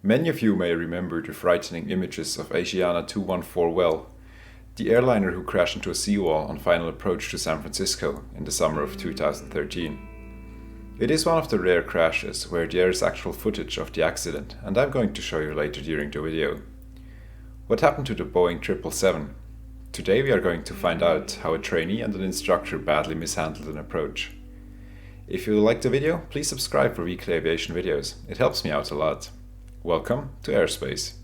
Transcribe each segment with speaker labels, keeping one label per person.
Speaker 1: Many of you may remember the frightening images of Asiana 214 well, the airliner who crashed into a seawall on final approach to San Francisco in the summer of 2013. It is one of the rare crashes where there is actual footage of the accident, and I'm going to show you later during the video. What happened to the Boeing 777? Today we are going to find out how a trainee and an instructor badly mishandled an approach. If you like the video, please subscribe for weekly aviation videos. It helps me out a lot. Welcome to Airspace.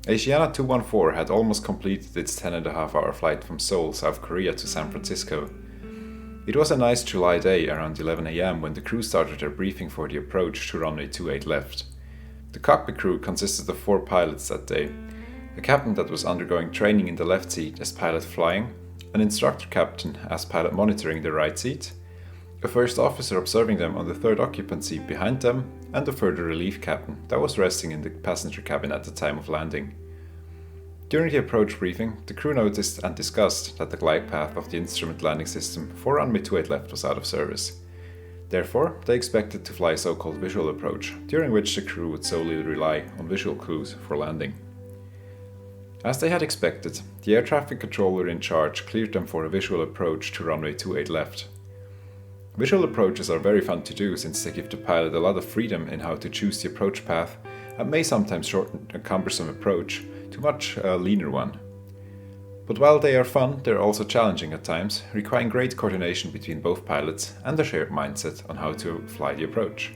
Speaker 1: Asiana 214 had almost completed its 10.5-hour flight from Seoul, South Korea to San Francisco. It was a nice July day around 11 AM when the crew started their briefing for the approach to runway 28 left. The cockpit crew consisted of 4 pilots that day: a captain that was undergoing training in the left seat as pilot flying, an instructor captain as pilot monitoring the right seat, a first officer observing them on the third occupant seat behind them, and a further relief captain that was resting in the passenger cabin at the time of landing. During the approach briefing, the crew noticed and discussed that the glide path of the instrument landing system for runway 28 left was out of service. Therefore, they expected to fly a so-called visual approach, during which the crew would solely rely on visual clues for landing. As they had expected, the air traffic controller in charge cleared them for a visual approach to runway 28 left. Visual approaches are very fun to do since they give the pilot a lot of freedom in how to choose the approach path and may sometimes shorten a cumbersome approach to a much leaner one. But while they are fun, they are also challenging at times, requiring great coordination between both pilots and a shared mindset on how to fly the approach.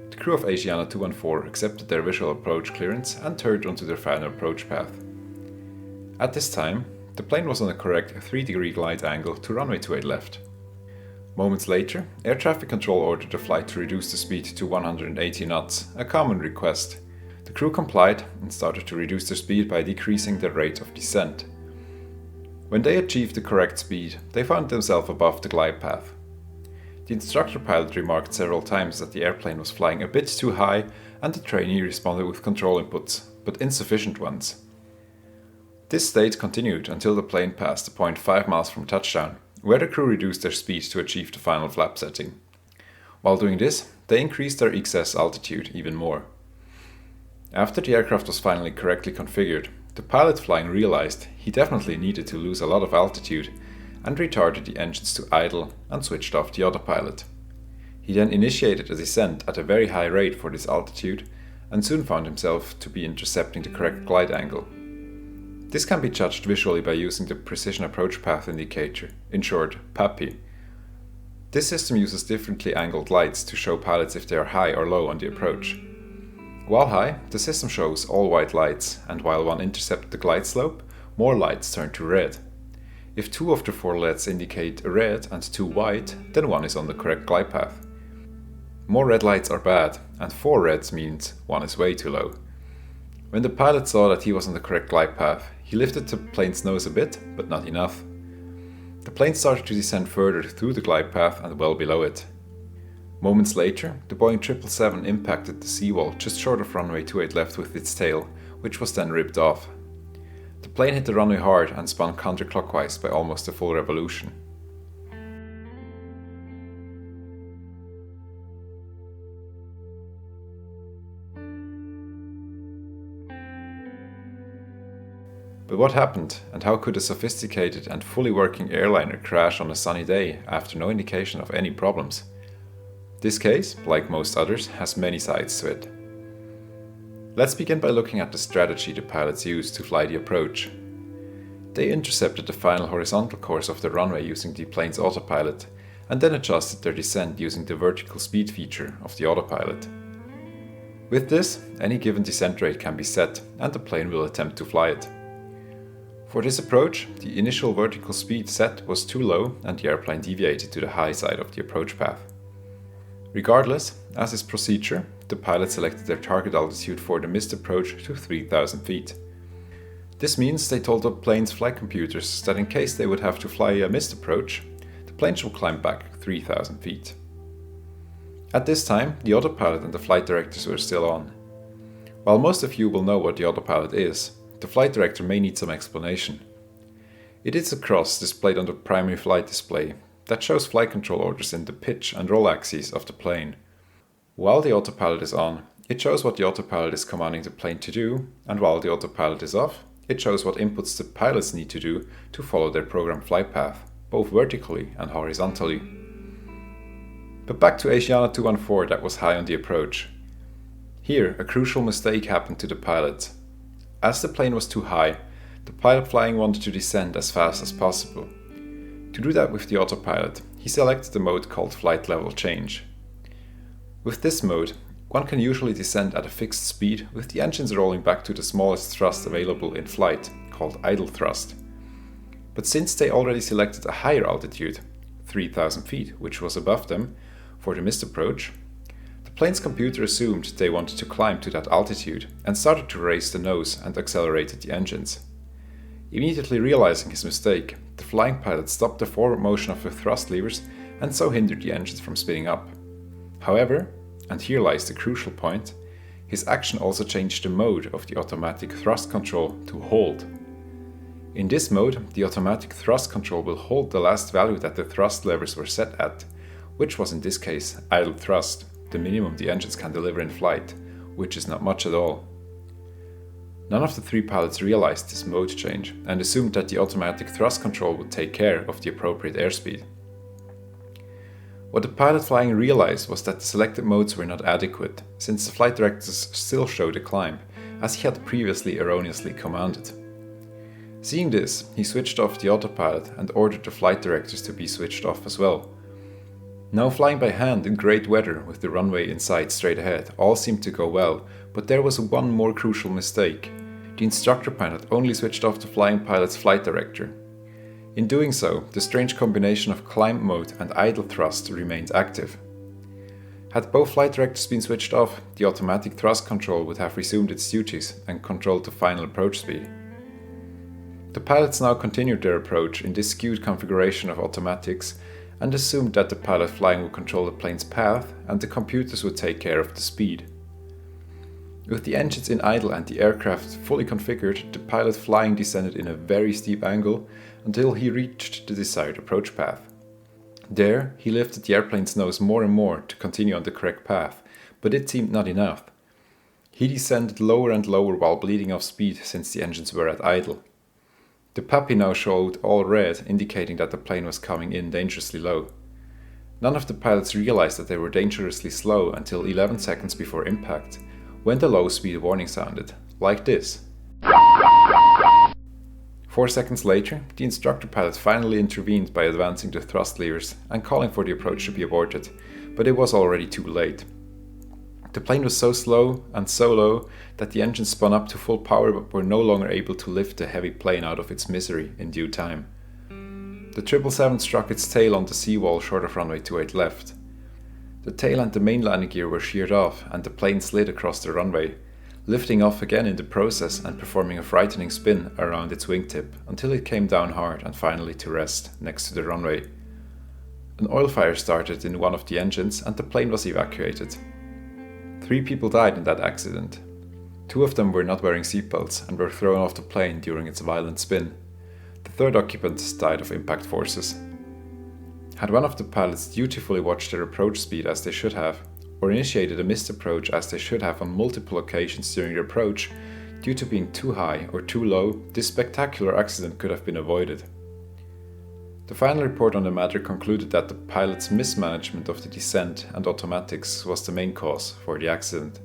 Speaker 1: The crew of Asiana 214 accepted their visual approach clearance and turned onto their final approach path. At this time, the plane was on a correct 3-degree glide angle to runway 28 left. Moments later, air traffic control ordered the flight to reduce the speed to 180 knots, a common request. The crew complied and started to reduce their speed by decreasing their rate of descent. When they achieved the correct speed, they found themselves above the glide path. The instructor pilot remarked several times that the airplane was flying a bit too high, and the trainee responded with control inputs, but insufficient ones. This state continued until the plane passed the point 5 miles from touchdown, where the crew reduced their speed to achieve the final flap setting. While doing this, they increased their excess altitude even more. After the aircraft was finally correctly configured, the pilot flying realized he definitely needed to lose a lot of altitude and retarded the engines to idle and switched off the autopilot. He then initiated a descent at a very high rate for this altitude and soon found himself to be intercepting the correct glide angle. This can be judged visually by using the Precision Approach Path Indicator, in short, PAPI. This system uses differently angled lights to show pilots if they are high or low on the approach. While high, the system shows all white lights, and while one intercepts the glide slope, more lights turn to red. If 2 of the 4 LEDs indicate red and 2 white, then one is on the correct glide path. More red lights are bad, and 4 reds means one is way too low. When the pilot saw that he was on the correct glide path, he lifted the plane's nose a bit, but not enough. The plane started to descend further through the glide path and well below it. Moments later, the Boeing 777 impacted the seawall just short of runway 28 left with its tail, which was then ripped off. The plane hit the runway hard and spun counterclockwise by almost a full revolution. But what happened, and how could a sophisticated and fully working airliner crash on a sunny day after no indication of any problems? This case, like most others, has many sides to it. Let's begin by looking at the strategy the pilots used to fly the approach. They intercepted the final horizontal course of the runway using the plane's autopilot, and then adjusted their descent using the vertical speed feature of the autopilot. With this, any given descent rate can be set, and the plane will attempt to fly it. For this approach, the initial vertical speed set was too low and the airplane deviated to the high side of the approach path. Regardless, as is procedure, the pilot selected their target altitude for the missed approach to 3,000 feet. This means they told the plane's flight computers that in case they would have to fly a missed approach, the plane should climb back 3,000 feet. At this time, the autopilot and the flight directors were still on. While most of you will know what the autopilot is, the flight director may need some explanation. It is a cross displayed on the primary flight display that shows flight control orders in the pitch and roll axes of the plane. While the autopilot is on, it shows what the autopilot is commanding the plane to do, and while the autopilot is off, it shows what inputs the pilots need to do to follow their programmed flight path, both vertically and horizontally. But back to Asiana 214 that was high on the approach. Here, a crucial mistake happened to the pilot. As the plane was too high, the pilot flying wanted to descend as fast as possible. To do that with the autopilot, he selected the mode called flight level change. With this mode, one can usually descend at a fixed speed with the engines rolling back to the smallest thrust available in flight, called idle thrust. But since they already selected a higher altitude, 3,000 feet, which was above them, for the missed approach, the plane's computer assumed they wanted to climb to that altitude and started to raise the nose and accelerated the engines. Immediately realizing his mistake, the flying pilot stopped the forward motion of the thrust levers and so hindered the engines from speeding up. However, and here lies the crucial point, his action also changed the mode of the automatic thrust control to hold. In this mode, the automatic thrust control will hold the last value that the thrust levers were set at, which was in this case idle thrust, the minimum the engines can deliver in flight, which is not much at all. None of the three pilots realized this mode change and assumed that the automatic thrust control would take care of the appropriate airspeed. What the pilot flying realized was that the selected modes were not adequate, since the flight directors still showed a climb, as he had previously erroneously commanded. Seeing this, he switched off the autopilot and ordered the flight directors to be switched off as well. Now flying by hand in great weather with the runway in sight straight ahead, all seemed to go well, but there was one more crucial mistake. The instructor pilot only switched off the flying pilot's flight director. In doing so, the strange combination of climb mode and idle thrust remained active. Had both flight directors been switched off, the automatic thrust control would have resumed its duties and controlled the final approach speed. The pilots now continued their approach in this skewed configuration of automatics and assumed that the pilot flying would control the plane's path and the computers would take care of the speed. With the engines in idle and the aircraft fully configured, the pilot flying descended in a very steep angle until he reached the desired approach path. There, he lifted the airplane's nose more and more to continue on the correct path, but it seemed not enough. He descended lower and lower while bleeding off speed since the engines were at idle. The PAPI now showed all red, indicating that the plane was coming in dangerously low. None of the pilots realized that they were dangerously slow until 11 seconds before impact, when the low speed warning sounded, like this. 4 seconds later, the instructor pilot finally intervened by advancing the thrust levers and calling for the approach to be aborted, but it was already too late. The plane was so slow and so low that the engines spun up to full power but were no longer able to lift the heavy plane out of its misery in due time. The 777 struck its tail on the seawall short of runway 28 left. The tail and the main landing gear were sheared off and the plane slid across the runway, lifting off again in the process and performing a frightening spin around its wingtip until it came down hard and finally to rest next to the runway. An oil fire started in one of the engines and the plane was evacuated. 3 people died in that accident. 2 of them were not wearing seatbelts and were thrown off the plane during its violent spin. The 3rd occupant died of impact forces. Had one of the pilots dutifully watched their approach speed as they should have, or initiated a missed approach as they should have on multiple occasions during the approach, due to being too high or too low, this spectacular accident could have been avoided. The final report on the matter concluded that the pilot's mismanagement of the descent and automatics was the main cause for the accident.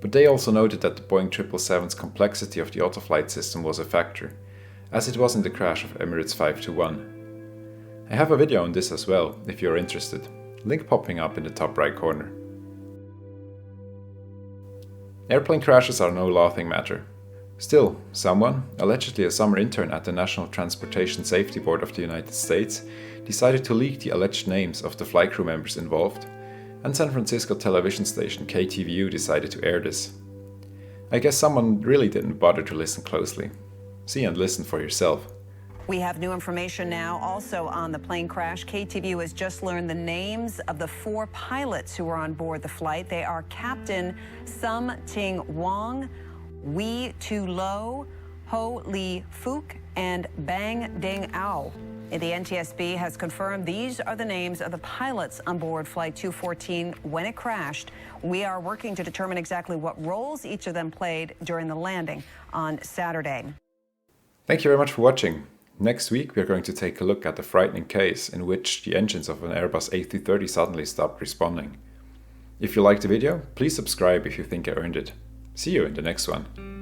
Speaker 1: But they also noted that the Boeing 777's complexity of the autoflight system was a factor, as it was in the crash of Emirates 521. I have a video on this as well, if you're interested. Link popping up in the top right corner. Airplane crashes are no laughing matter. Still, someone, allegedly a summer intern at the National Transportation Safety Board of the United States, decided to leak the alleged names of the flight crew members involved, and San Francisco television station KTVU decided to air this. I guess someone really didn't bother to listen closely. See and listen for yourself.
Speaker 2: We have new information now also on the plane crash. KTVU has just learned the names of the 4 pilots who were on board the flight. They are Captain Sum Ting Wong, Wee Tu Lo, Ho Lee Fook, and Bang Ding Ao. The NTSB has confirmed these are the names of the pilots on board Flight 214 when it crashed. We are working to determine exactly what roles each of them played during the landing on Saturday.
Speaker 1: Thank you very much for watching. Next week we are going to take a look at the frightening case in which the engines of an Airbus A330 suddenly stopped responding. If you liked the video, please subscribe if you think I earned it. See you in the next one.